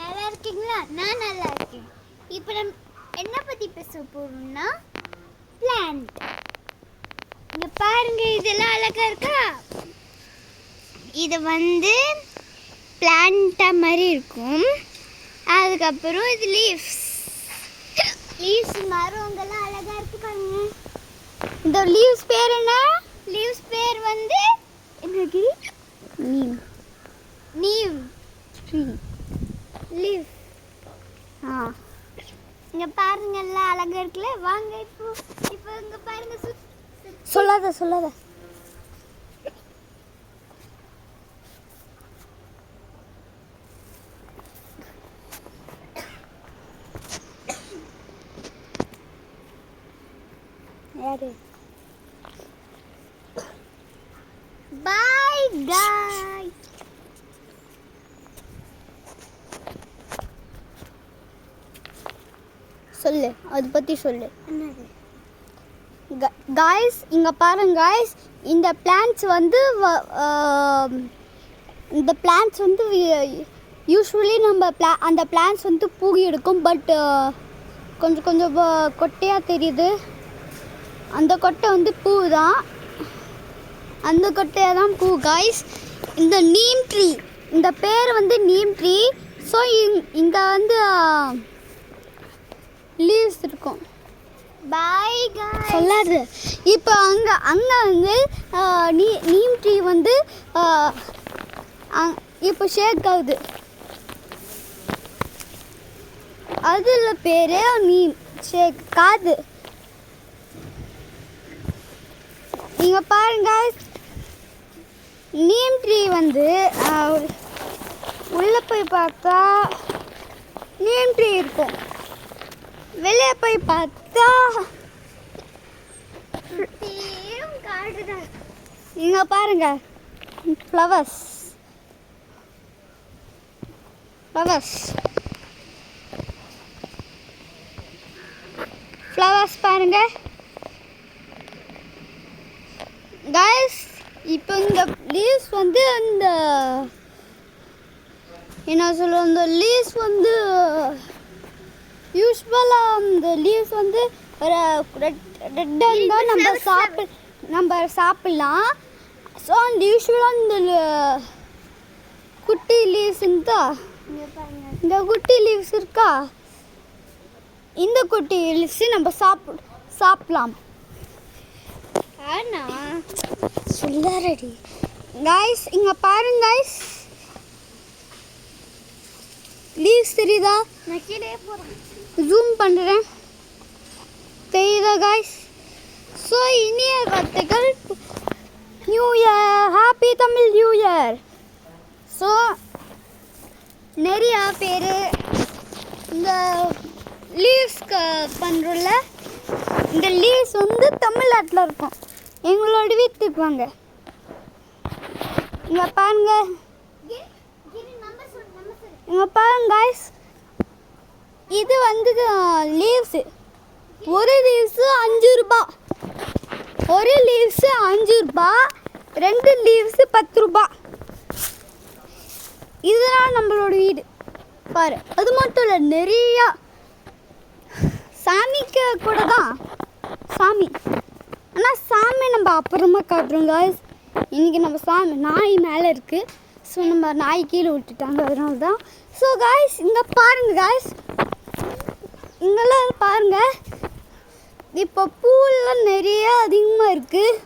நல்லா இருக்கீங்களா? நான் நல்லா இருக்கேன். இப்போ நம்ம என்ன பற்றி பேச போகிறோம்னா பிளான்ட். இங்கே பாருங்க, இதெல்லாம் அழகாக இருக்கா? இது வந்து பிளான்ட்டாக மாதிரி இருக்கும். அதுக்கப்புறம் இது லீவ்ஸ் மரங்கள்லாம் அழகாக இருக்கு பாருங்க. இந்த லீவ்ஸ் பேர் என்ன? லீவ்ஸ் பேர் வந்து என்னது? நீம். Neem tree leaf. இங்கே பாருங்க, எல்லாம் அழகாக இருக்குல்ல. வாங்க இப்போ இங்கே பாருங்க. சொல்லாத யாரு? பாய் காய். சொல்லு, அதை பற்றி சொல்லு. என்னது காய்ஸ்? இங்கே பாருங்க காய்ஸ், இந்த பிளான்ட்ஸ் வந்து யூஸ்வலி நம்ம அந்த பிளான்ட்ஸ் வந்து பூ எடுக்கும். பட் கொஞ்சம் கொஞ்சம் கொட்டையாக தெரியுது. அந்த கொட்டை வந்து பூ தான். அந்த கொட்டையாக தான் பூ காய்ஸ். இந்த நீம் ட்ரீ, இந்த பேர் வந்து நீம் ட்ரீ. ஸோ இங்கே வந்து லீவ்ஸ் இருக்கும். Bye guys. சொல்லாது. இப்போ அங்கே வந்து நீம் ட்ரீ வந்து இப்போ ஷேக் ஆகுது. அதில் பேர் நீம் ஷேக் காது. நீங்கள் பாருங்க, நீம் ட்ரீ வந்து உள்ளே போய் பார்த்தா நீம் ட்ரீ இருக்கும். வெளியே போய் பார்த்தா இங்கே பாருங்க ஃப்ளவர்ஸ் பாருங்க காய்ஸ். இப்போ இந்த லீவ்ஸ் வந்து அந்த என்ன சொல்லுவோம், இந்த லீவ்ஸ் வந்து யூஸ்வலாக அந்த லீவ்ஸ் வந்து ரெட்டாக இருந்தால் நம்ம சாப்பிட்லாம். ஸோ அந்த யூஸ்வலாக இந்த குட்டி லீவ்ஸ் இருந்தா, இந்த குட்டி லீவ்ஸ் இருக்கா, இந்த குட்டி லீவ்ஸ் நம்ம சாப்பிடலாம். ஆனால் சொல்லாரடி காய்ஸ். இங்கே பாருங்க காய்ஸ், லீவ்ஸ் தெரியுதா? நான் கீழே போகிறேன், ஜூம் பண்ணுறேன். தெரியுதா காய்ஸ்? ஸோ இனிய வார்த்தைகள், new year, happy Tamil new year. So நிறையா பேர் இந்த லீவ்ஸ்க்கு பண்ணுறோம்ல, இந்த லீவ்ஸ் வந்து தமிழ்நாட்டில் இருக்கும். எங்களோட வீட்டுக்கு வாங்க. இங்கே பாருங்க, இங்கே பாருங்க காய்ஸ், இது வந்து லீவ்ஸு. ஒரு லீவ்ஸு 5 ரூபா. ஒரு லீவ்ஸு 5 ரூபா, 2 லீவ்ஸு 10 ரூபா. இதுதான் நம்மளோட வீடு பாரு. அது மட்டும் இல்லை, நிறையா சாமிக்கு கூட தான் சாமி. ஆனால் சாமி நம்ம அப்புறமா காட்டுறோம் காய்ஸ். இன்றைக்கி நம்ம சாமி நாய் மேலே இருக்குது. ஸோ நம்ம நாய் கீழே விட்டுட்டாங்க, அதனால தான். ஸோ காய்ஸ், இங்கே பாருங்கள் காய்ஸ், இங்கெல்லாம் பாருங்கள். இப்போ பூவெல்லாம் நிறைய அதிகமாக இருக்குது.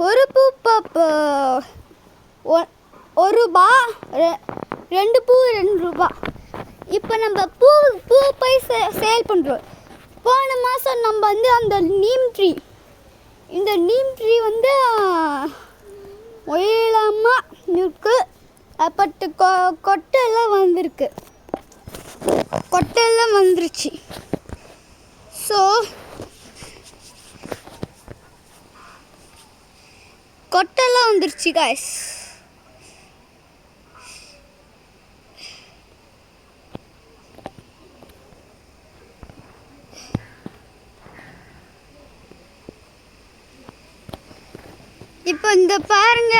ஒரு பூ இப்போ 1 ரூபா, 2 பூ 2 ரூபா. இப்போ நம்ம பூ போய் சேல் பண்ணுறோம். போன மாதம் நம்ம வந்து அந்த நீம் ட்ரீ, இந்த நீம் ட்ரீ வந்து ஒயிலமாக இருக்குது. பட்டு கொட்டையெல்லாம் வந்திருக்கு, கொட்டையெல்லாம் வந்துருச்சு. ஸோ கொட்டையெல்லாம் வந்துருச்சு காய்ஸ். இப்போ இந்த பாருங்க,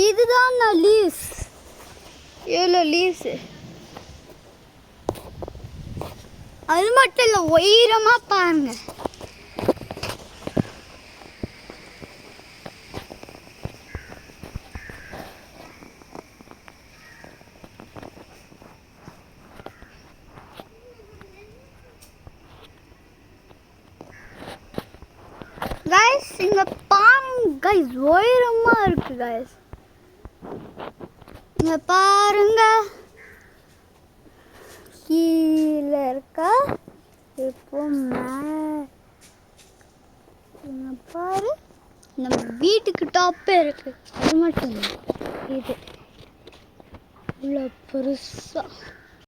இதுதான் நான் லீவ்ஸ். எவ்வளோ லீவ்ஸு. அது மட்டும் இல்லை, உயரமாக பாருங்க. கைஸ் இங்கே பாருங்க கைஸ், உயரமாக இருக்கு கைஸ். இங்கே பாருங்க, கீழே இருக்கா இப்போ பாரு, நம்ம வீட்டுக்கு டாப்பே இருக்கு. அது மட்டும் இல்லை, இது இவ்வளோ பெருசா